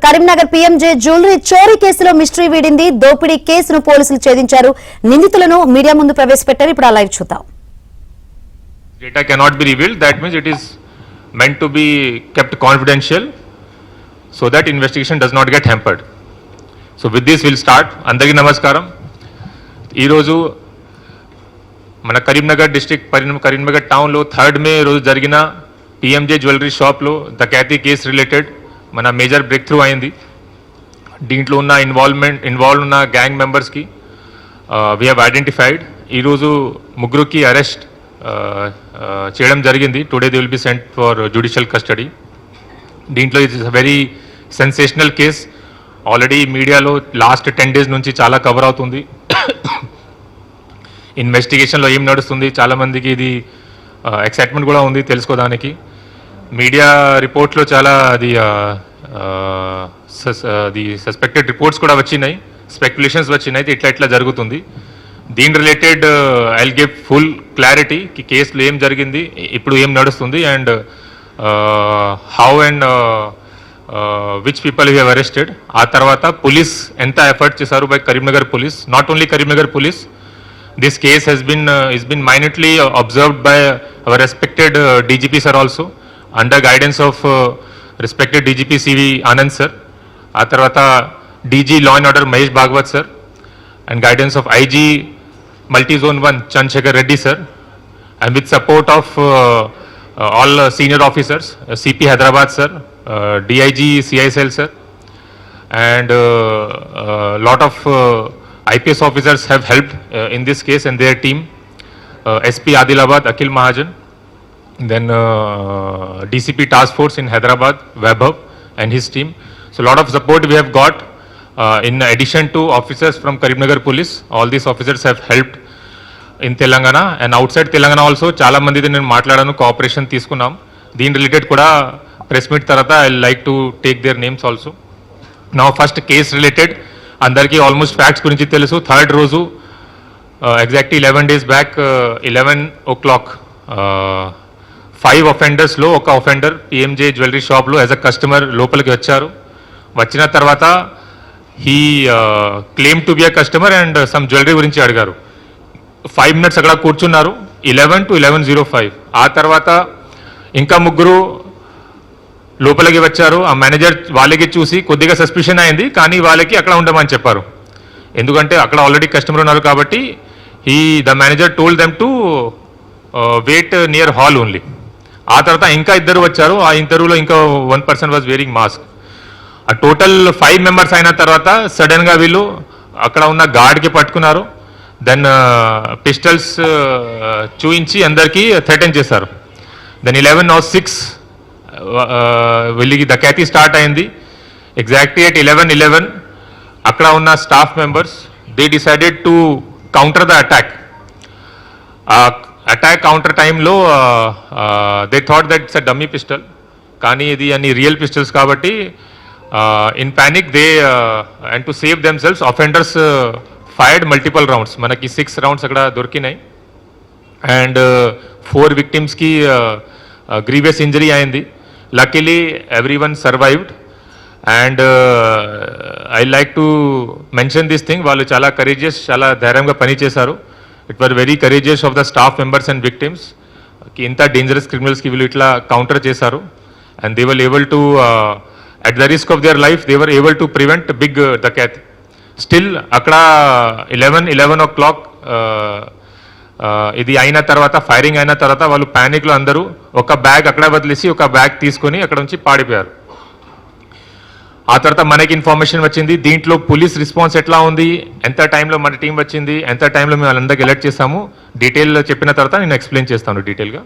Karimnagar PMJ jewellery చోరీ కేసులో mystery వీడింది. దోపిడీ కేసును పోలీసులు ఛేదించారు. నిందితులను మీడియా ముందు ప్రవేశపెట్టారు. ఇప్పుడు ఆ లైవ్ చూద్దాం. Data cannot be revealed. That means it is meant to be kept confidential so that investigation does not get hampered. So with this we'll start. Andariki namaskaram. Ee roju మన Karimnagar district Karimnagar టౌన్లో 3rd మే రోజు జరిగిన PMJ jewellery షాప్లో డకాతీ case related మన major break through అయింది. దీంట్లో ఉన్న involve ఉన్న గ్యాంగ్ మెంబర్స్కి వీ హ్యావ్ ఐడెంటిఫైడ్. ఈరోజు ముగ్గురుకి అరెస్ట్ చేయడం జరిగింది. Today they will be sent for judicial custody. దీంట్లో it is very sensational case. Already మీడియాలో లాస్ట్ 10 days నుంచి చాలా కవర్ అవుతుంది. ఇన్వెస్టిగేషన్లో ఏం నడుస్తుంది, చాలామందికి ఇది ఎక్సైట్మెంట్ కూడా ఉంది తెలుసుకోవడానికి. మీడియా రిపోర్ట్స్లో చాలా అది సస్పెక్టెడ్ రిపోర్ట్స్ కూడా వచ్చినాయి, స్పెక్యులేషన్స్ వచ్చినాయి ఇట్లా జరుగుతుంది. దీని related I will give full clarity కి కేసులో ఏం జరిగింది, ఇప్పుడు ఏం నడుస్తుంది and how and which people have arrested. ఆ తర్వాత పోలీస్ ఎంత ఎఫర్ట్ చేశారు by Karimnagar police, not only Karimnagar police. This case has been minutely observed by our respected DGP sir also, under guidance of respected DGP CV Anand sir. ఆ తర్వాత DG Law and Order Mahesh Bhagwat sir, and guidance of IG Multi Zone 1 Chandrasekhar Reddy sir, and with support of all senior officers, CP Hyderabad sir, DIG CISL sir, and lot of IPS officers have helped in this case and their team. SP Adilabad Akhil Mahajan, then DCP Task Force in Hyderabad Vaibhav and his team. So a lot of support we have got in addition to officers from Karimnagar Police. All these officers have helped in Telangana and outside Telangana also. Chala mandi nenu maatladanu cooperation తీసుకున్నాం. దీని related కూడా press meet తర్వాత I like to take their names also. Now first case related అందరికీ almost facts గురించి తెలుసు. 3rd రోజు exactly 11 days back 11 o'clock 5 offendersలో ఒక offender PMJ jewellery షాప్లో యాజ్ అ కస్టమర్ లోపలికి వచ్చారు. వచ్చిన తర్వాత he claim to be a customer and some jewellery గురించి అడిగారు. 5 minutes అక్కడ కూర్చున్నారు 11 to 11:05. ఆ తర్వాత ఇంకా ముగ్గురు లోపలికి వచ్చారు. ఆ మేనేజర్ వాళ్ళకి చూసి కొద్దిగా సస్పిషన్ అయింది, కానీ వాళ్ళకి అక్కడ ఉండమని చెప్పారు. ఎందుకంటే అక్కడ ఆల్రెడీ కస్టమర్ ఉన్నారు కాబట్టి the manager told them to wait near hall only. ఆ తర్వాత ఇంకా ఇద్దరు వచ్చారు. ఆ ఇంటర్వ్యూలో ఇంకా 1 person వాజ్ వేరింగ్ మాస్క్. ఆ టోటల్ 5 members అయిన తర్వాత సడన్గా వీళ్ళు అక్కడ ఉన్న గార్డ్కి పట్టుకున్నారు. దెన్ పిస్టల్స్ చూయించి అందరికీ థ్రెటన్ చేశారు. దెన్ 11:06 వీళ్ళకి డకాతీ స్టార్ట్ అయింది. ఎగ్జాక్ట్లీ అట్ 11:11 అక్కడ ఉన్న staff members they decided to counter the attack. Attack counter టైంలో they thought that it's a dummy pistol, కానీ ఇది అన్ని రియల్ పిస్టల్స్ కాబట్టి in panic they and to save themselves offenders fired multiple rounds. మనకి 6 rounds అక్కడ దొరికినాయి and 4 victims-కి grievous injury అయింది. Luckily everyone survived and I like to mention this thing. వాళ్ళు చాలా courageous, చాలా ధైర్యంగా పని చేశారు. It were very courageous of the staff members and victims. ఇంత డేంజరస్ క్రిమినల్స్కి వీళ్ళు ఇట్లా కౌంటర్ చేశారు and they were able to at the risk of their life they were able to prevent big dakat. Still అక్కడ 11 o'clock ఇది అయిన తర్వాత firing అయిన తర్వాత వాళ్ళు ప్యానిక్లో అందరూ ఒక బ్యాగ్ అక్కడ వదిలేసి ఒక బ్యాగ్ తీసుకొని అక్కడ నుంచి పాడిపోయారు. ఆ తర్వాత మనకి ఇన్ఫర్మేషన్ వచ్చింది. దీంట్లో పోలీస్ రెస్పాన్స్ ఎట్లా ఉంది, ఎంత టైంలో మన టీం వచ్చింది, ఎంత టైంలో మేము వాళ్ళందరికీ అలర్ట్ చేస్తాము, డీటెయిల్ చెప్పిన తర్వాత నేను ఎక్స్ప్లెయిన్ చేస్తాను డీటెయిల్గా.